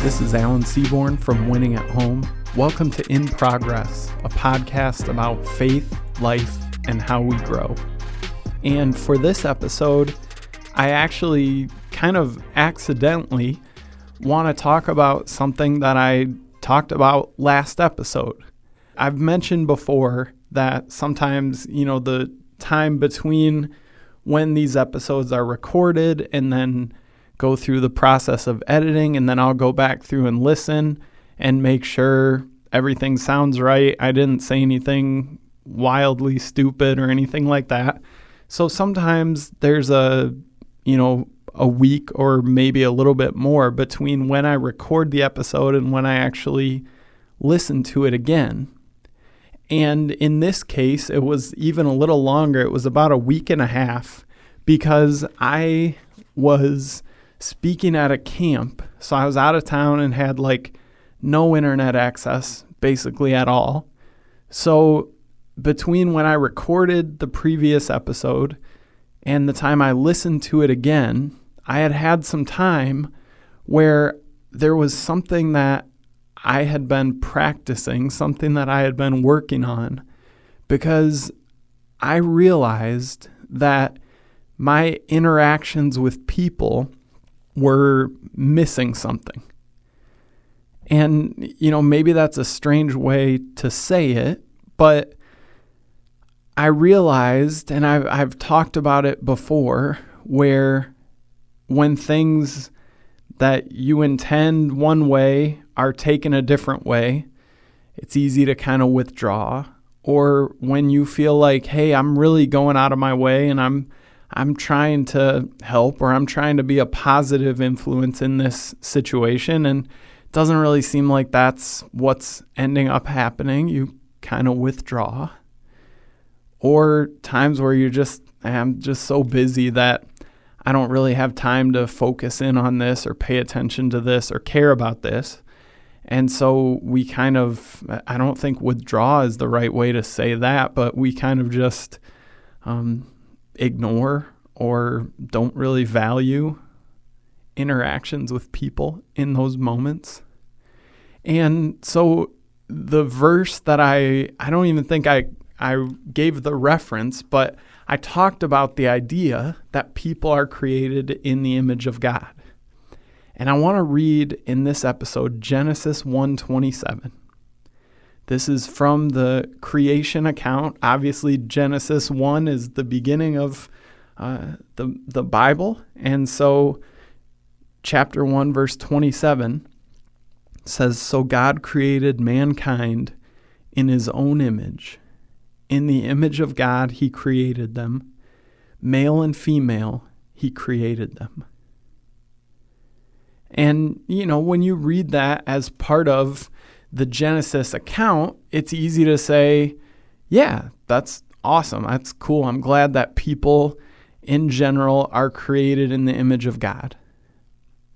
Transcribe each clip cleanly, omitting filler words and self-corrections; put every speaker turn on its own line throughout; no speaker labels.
This is Alan Seaborn from Winning at Home. Welcome to In Progress, a podcast about faith, life, and how we grow. And for this episode, I actually kind of accidentally want to talk about something that I talked about last episode. I've mentioned before that sometimes, the time between when these episodes are recorded and then go through the process of editing, and then I'll go back through and listen and make sure everything sounds right. I didn't say anything wildly stupid or anything like that. So sometimes there's a week or maybe a little bit more between when I record the episode and when I actually listen to it again. And in this case, it was even a little longer. It was about a week and a half because I was speaking at a camp. So I was out of town and had no internet access basically at all. So between when I recorded the previous episode and the time I listened to it again, I had some time where there was something that I had been practicing, something that I had been working on, because I realized that my interactions with people were missing something. And, maybe that's a strange way to say it, but I realized, and I've talked about it before, where when things that you intend one way are taken a different way, it's easy to kind of withdraw. Or when you feel like, hey, I'm really going out of my way and I'm trying to help, or I'm trying to be a positive influence in this situation, and it doesn't really seem like that's what's ending up happening, you kind of withdraw. Or times where I'm just so busy that I don't really have time to focus in on this or pay attention to this or care about this. And so we I don't think withdraw is the right way to say that, but we kind of just ignore or don't really value interactions with people in those moments. And so the verse that I don't even think I gave the reference, but I talked about the idea that people are created in the image of God. And I want to read in this episode Genesis 1:27. This is from the creation account. Obviously, Genesis 1 is the beginning of the Bible. And so chapter 1, verse 27 says, "So God created mankind in his own image. In the image of God, he created them. Male and female, he created them." And, when you read that as part of the Genesis account, it's easy to say, yeah, that's awesome. That's cool. I'm glad that people in general are created in the image of God.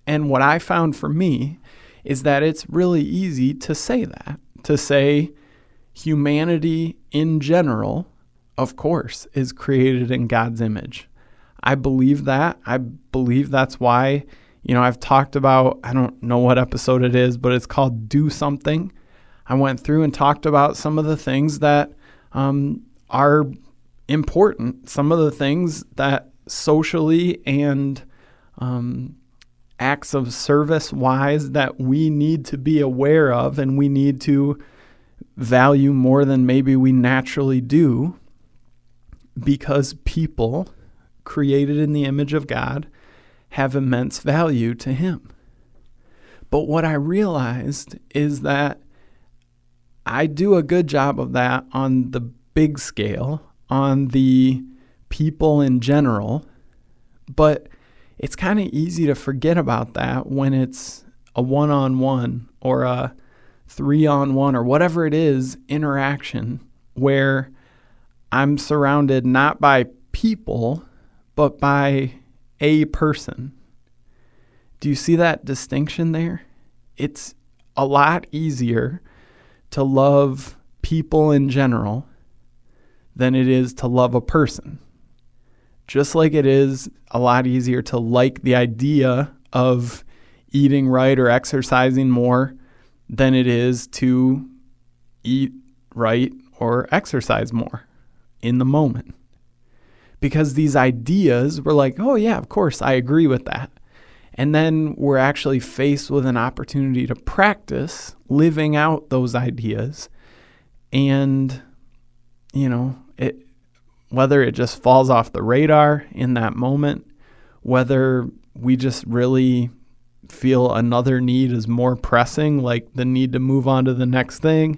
And what I found for me is that it's really easy to say that, to say humanity in general, of course, is created in God's image. I believe that. I believe that's why I've talked about, I don't know what episode it is, but it's called Do Something. I went through and talked about some of the things that are important, some of the things that socially and acts of service wise that we need to be aware of and we need to value more than maybe we naturally do, because people created in the image of God have immense value to him. But what I realized is that I do a good job of that on the big scale, on the people in general, but it's kind of easy to forget about that when it's a one-on-one or a 3-on-1 or whatever it is interaction where I'm surrounded not by people, but by a person. Do you see that distinction there? It's a lot easier to love people in general than it is to love a person. Just like it is a lot easier to like the idea of eating right or exercising more than it is to eat right or exercise more in the moment. Because these ideas, we're like, oh yeah, of course, I agree with that. And then we're actually faced with an opportunity to practice living out those ideas. And, whether it just falls off the radar in that moment, whether we just really feel another need is more pressing, like the need to move on to the next thing,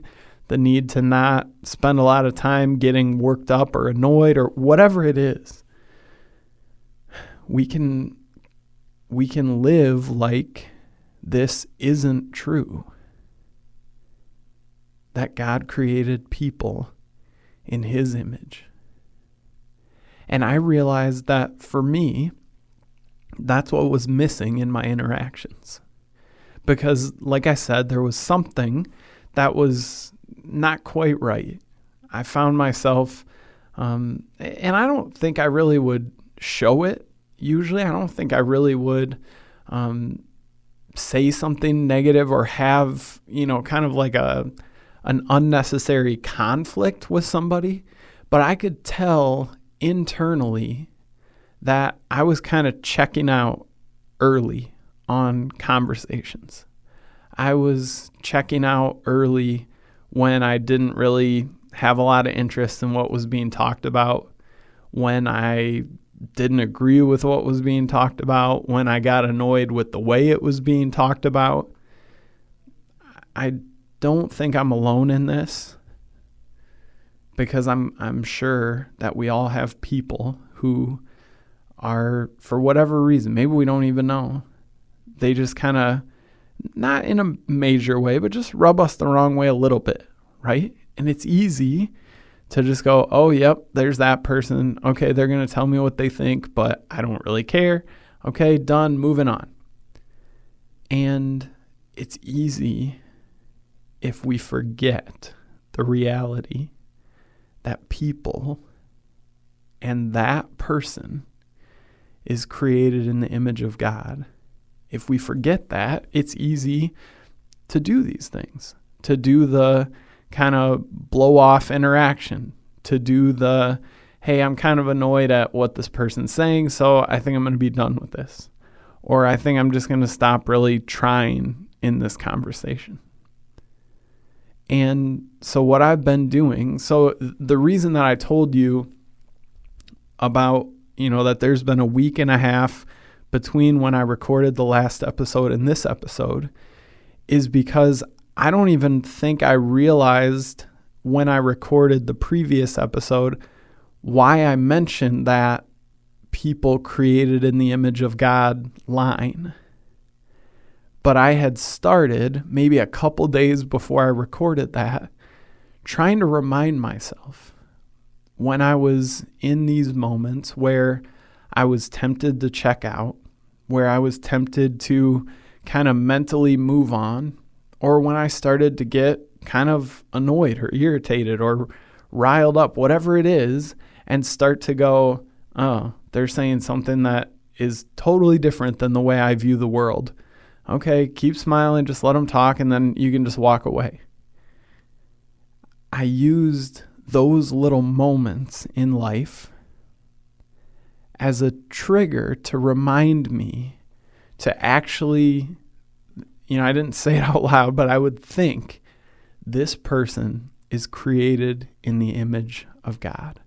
the need to not spend a lot of time getting worked up or annoyed or whatever it is, we can live like this isn't true. That God created people in His image. And I realized that for me, that's what was missing in my interactions. Because, like I said, there was something that was not quite right. I found myself, and I don't think I really would show it. Usually, I don't think I really would say something negative or have, kind of like an unnecessary conflict with somebody. But I could tell internally that I was kind of checking out early on conversations. I was checking out early when I didn't really have a lot of interest in what was being talked about, when I didn't agree with what was being talked about, when I got annoyed with the way it was being talked about. I don't think I'm alone in this, because I'm sure that we all have people who are, for whatever reason, maybe we don't even know, they just kind of, not in a major way, but just rub us the wrong way a little bit, right? And it's easy to just go, oh, yep, there's that person. Okay, they're going to tell me what they think, but I don't really care. Okay, done, moving on. And it's easy if we forget the reality that people and that person is created in the image of God. If we forget that, it's easy to do these things, to do the kind of blow off interaction, to do the, hey, I'm kind of annoyed at what this person's saying, so I think I'm going to be done with this. Or I think I'm just going to stop really trying in this conversation. And so what I've been doing, so the reason that I told you about, that there's been a week and a half between when I recorded the last episode and this episode, is because I don't even think I realized when I recorded the previous episode why I mentioned that people created in the image of God line. But I had started maybe a couple days before I recorded that, trying to remind myself when I was in these moments where I was tempted to check out, where I was tempted to kind of mentally move on, or when I started to get kind of annoyed or irritated or riled up, whatever it is, and start to go, oh, they're saying something that is totally different than the way I view the world. Okay, keep smiling, just let them talk, and then you can just walk away. I used those little moments in life as a trigger to remind me to actually, I didn't say it out loud, but I would think this person is created in the image of God.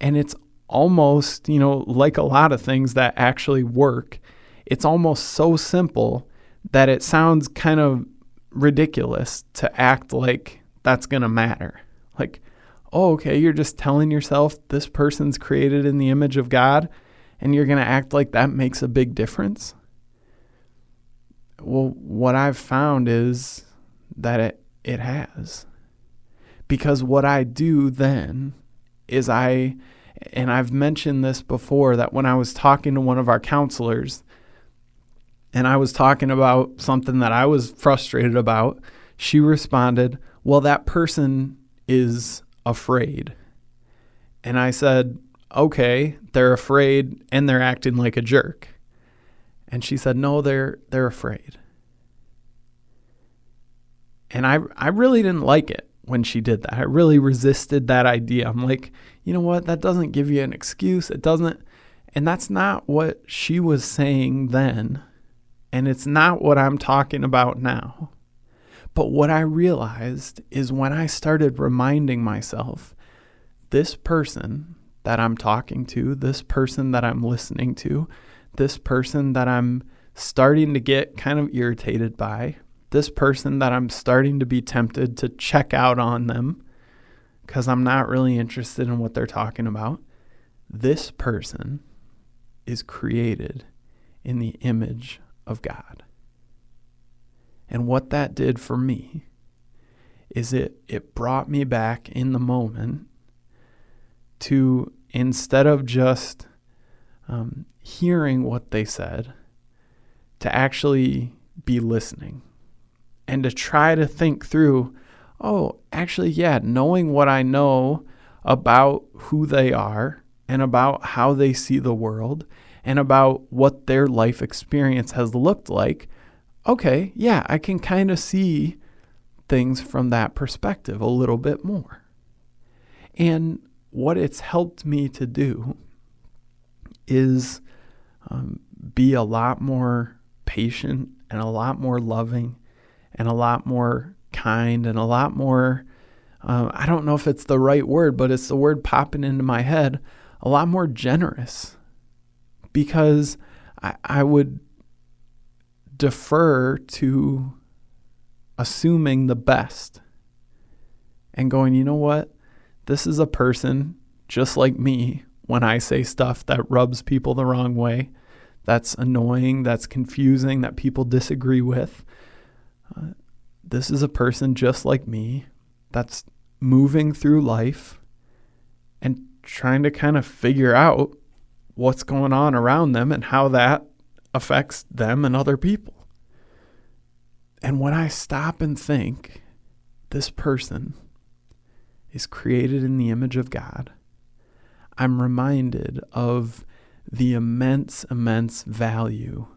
And it's almost, like a lot of things that actually work, it's almost so simple that it sounds kind of ridiculous to act like that's going to matter. Like, oh, okay, you're just telling yourself this person's created in the image of God, and you're going to act like that makes a big difference? Well, what I've found is that it has. Because what I do then is and I've mentioned this before, that when I was talking to one of our counselors, and I was talking about something that I was frustrated about, she responded, well, that person is afraid. And I said, okay, they're afraid and they're acting like a jerk. And she said, no, they're afraid. And I really didn't like it when she did that. I really resisted that idea. I'm like, you know what? That doesn't give you an excuse. It doesn't. And that's not what she was saying then. And it's not what I'm talking about now. But what I realized is when I started reminding myself, this person that I'm talking to, this person that I'm listening to, this person that I'm starting to get kind of irritated by, this person that I'm starting to be tempted to check out on them because I'm not really interested in what they're talking about, this person is created in the image of God. And what that did for me is it brought me back in the moment to, instead of just hearing what they said, to actually be listening and to try to think through, oh, actually, yeah, knowing what I know about who they are and about how they see the world and about what their life experience has looked like, okay, yeah, I can kind of see things from that perspective a little bit more. And what it's helped me to do is be a lot more patient and a lot more loving and a lot more kind and a lot more, I don't know if it's the right word, but it's the word popping into my head, a lot more generous, because I would defer to assuming the best and going, you know what? This is a person just like me when I say stuff that rubs people the wrong way, that's annoying, that's confusing, that people disagree with. This is a person just like me that's moving through life and trying to kind of figure out what's going on around them and how that affects them and other people. And when I stop and think, this person is created in the image of God, I'm reminded of the immense value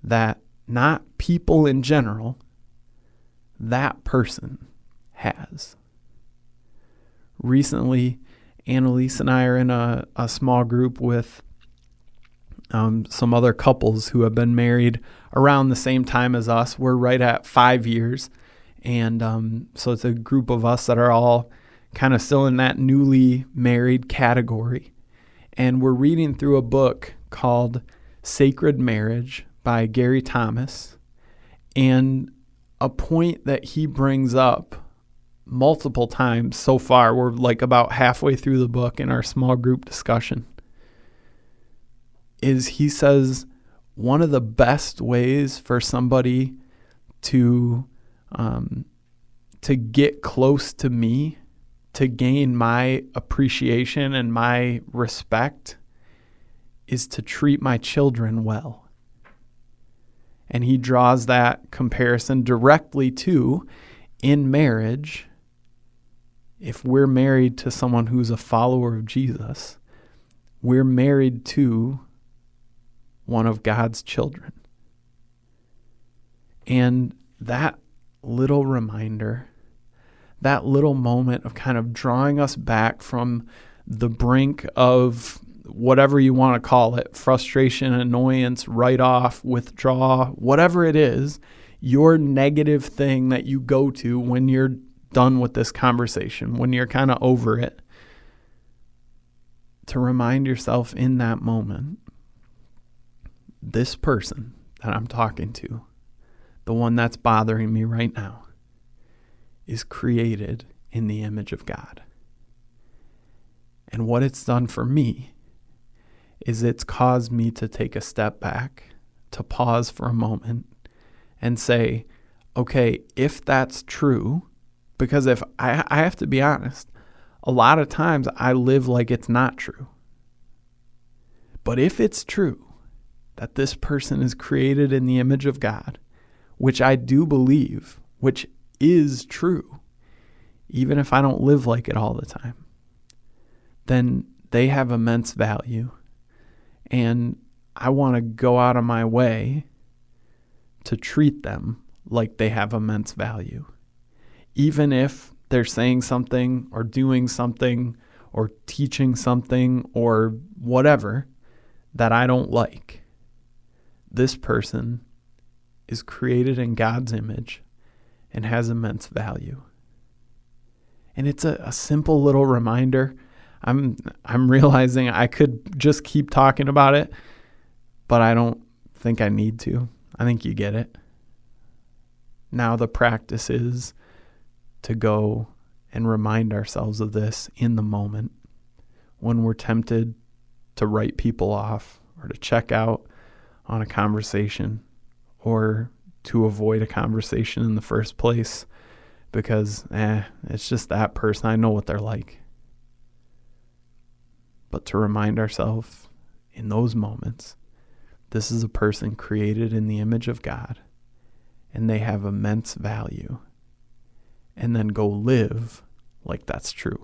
that not people in general, that person has. Recently, Annalise and I are in a small group with some other couples who have been married around the same time as us. We're right at 5 years. And so it's a group of us that are all kind of still in that newly married category. And we're reading through a book called Sacred Marriage by Gary Thomas. And a point that he brings up multiple times so far, we're like about halfway through the book in our small group discussion, is he says one of the best ways for somebody to get close to me, to gain my appreciation and my respect, is to treat my children well. And he draws that comparison directly to, in marriage, if we're married to someone who's a follower of Jesus, we're married to one of God's children. And that little reminder, that little moment of kind of drawing us back from the brink of whatever you want to call it, frustration, annoyance, write off, withdraw, whatever it is, your negative thing that you go to when you're done with this conversation, when you're kind of over it, to remind yourself in that moment, this person that I'm talking to, the one that's bothering me right now, is created in the image of God. And what it's done for me is it's caused me to take a step back, to pause for a moment and say, okay, if that's true, because if I have to be honest, a lot of times I live like it's not true. But if it's true that this person is created in the image of God, which I do believe, which is true, even if I don't live like it all the time, then they have immense value, and I want to go out of my way to treat them like they have immense value. Even if they're saying something or doing something or teaching something or whatever that I don't like, this person is created in God's image and has immense value. And it's a simple little reminder. I'm realizing I could just keep talking about it, but I don't think I need to. I think you get it. Now the practice is to go and remind ourselves of this in the moment when we're tempted to write people off or to check out on a conversation or to avoid a conversation in the first place because it's just that person. I know what they're like. But to remind ourselves in those moments, this is a person created in the image of God and they have immense value, and then go live like that's true.